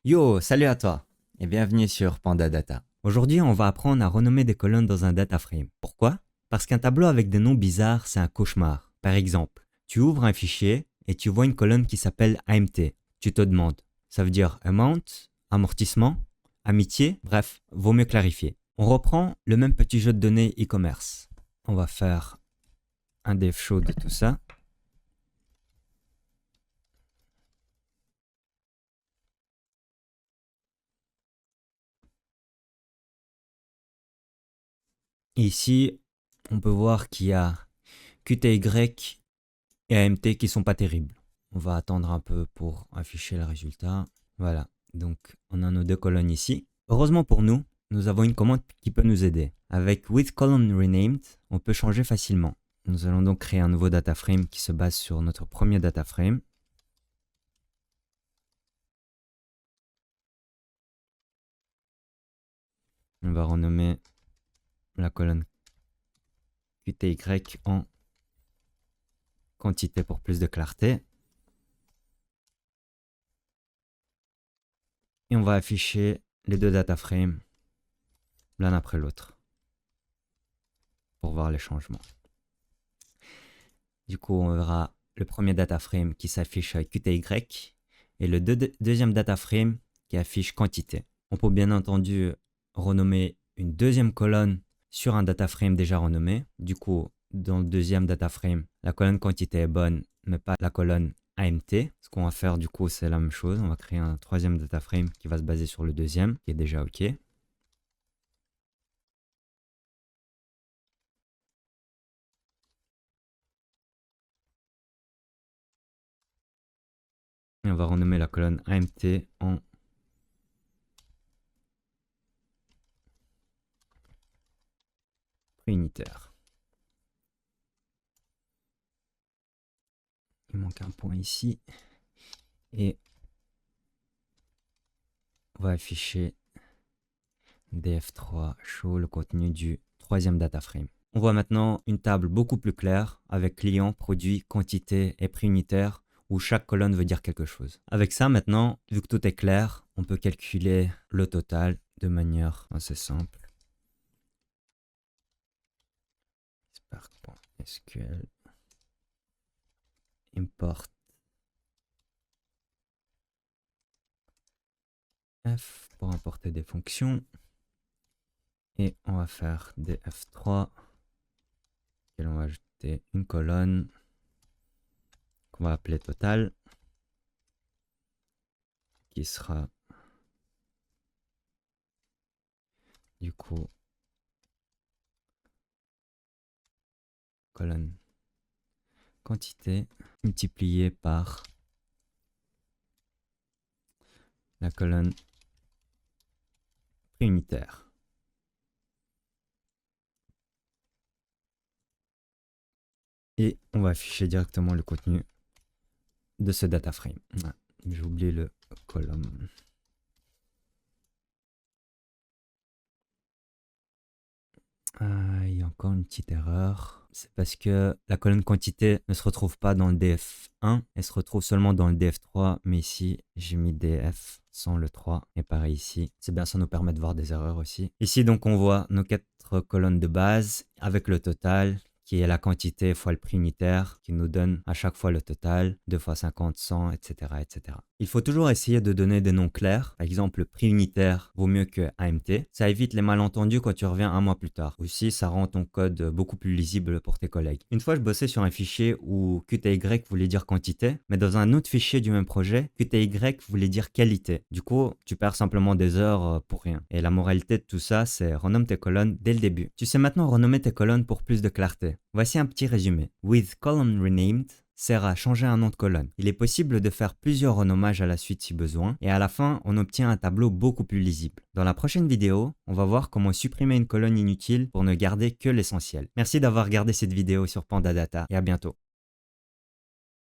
Yo, salut à toi et bienvenue sur Panda Data. Aujourd'hui, on va apprendre à renommer des colonnes dans un data frame. Pourquoi? Parce qu'un tableau avec des noms bizarres, c'est un cauchemar. Par exemple, tu ouvres un fichier et tu vois une colonne qui s'appelle AMT. Tu te demandes, ça veut dire amount, amortissement, amitié, bref, vaut mieux clarifier. On reprend le même petit jeu de données e-commerce. On va faire un dev show de tout ça. Ici, on peut voir qu'il y a QTY et AMT qui sont pas terribles. On va attendre un peu pour afficher le résultat. Voilà, donc on a nos deux colonnes ici. Heureusement pour nous, nous avons une commande qui peut nous aider. Avec with column renamed, on peut changer facilement. Nous allons donc créer un nouveau data frame qui se base sur notre premier data frame. On va renommer la colonne QTY en quantité pour plus de clarté. Et on va afficher les deux data frames l'un après l'autre pour voir les changements. Du coup, on verra le premier data frame qui s'affiche avec QTY et le deuxième data frame qui affiche quantité. On peut bien entendu renommer une deuxième colonne sur un data frame déjà renommé. Du coup, dans le deuxième data frame, la colonne quantité est bonne, mais pas la colonne AMT. Ce qu'on va faire du coup, c'est la même chose. On va créer un troisième data frame qui va se baser sur le deuxième, qui est déjà OK. Et on va renommer la colonne AMT en unitaire. Il manque un point ici. Et on va afficher df3 show le contenu du troisième data frame. On voit maintenant une table beaucoup plus claire avec client, produit, quantité et prix unitaire où chaque colonne veut dire quelque chose. Avec ça maintenant, vu que tout est clair, on peut calculer le total de manière assez simple. Spark.sql import f pour importer des fonctions et on va faire df3 et on va ajouter une colonne qu'on va appeler total qui sera du coup colonne quantité multipliée par la colonne prix unitaire. Et on va afficher directement le contenu de ce data frame. Ah, j'ai oublié le column. Ah, il y a encore une petite erreur. C'est parce que la colonne quantité ne se retrouve pas dans le df1, elle se retrouve seulement dans le df3, mais ici j'ai mis df sans le 3, et pareil ici. C'est bien, ça nous permet de voir des erreurs aussi. Ici donc on voit nos 4 colonnes de base avec le total, qui est la quantité fois le prix unitaire, qui nous donne à chaque fois le total, 2 fois 50, 100, etc., etc. Il faut toujours essayer de donner des noms clairs. Par exemple, le prix unitaire vaut mieux que AMT. Ça évite les malentendus quand tu reviens un mois plus tard. Aussi, ça rend ton code beaucoup plus lisible pour tes collègues. Une fois, je bossais sur un fichier où QTY voulait dire quantité, mais dans un autre fichier du même projet, QTY voulait dire qualité. Du coup, tu perds simplement des heures pour rien. Et la moralité de tout ça, c'est renomme tes colonnes dès le début. Tu sais maintenant renommer tes colonnes pour plus de clarté. Voici un petit résumé. With column renamed sert à changer un nom de colonne. Il est possible de faire plusieurs renommages à la suite si besoin, et à la fin, on obtient un tableau beaucoup plus lisible. Dans la prochaine vidéo, on va voir comment supprimer une colonne inutile pour ne garder que l'essentiel. Merci d'avoir regardé cette vidéo sur Panda Data, et à bientôt.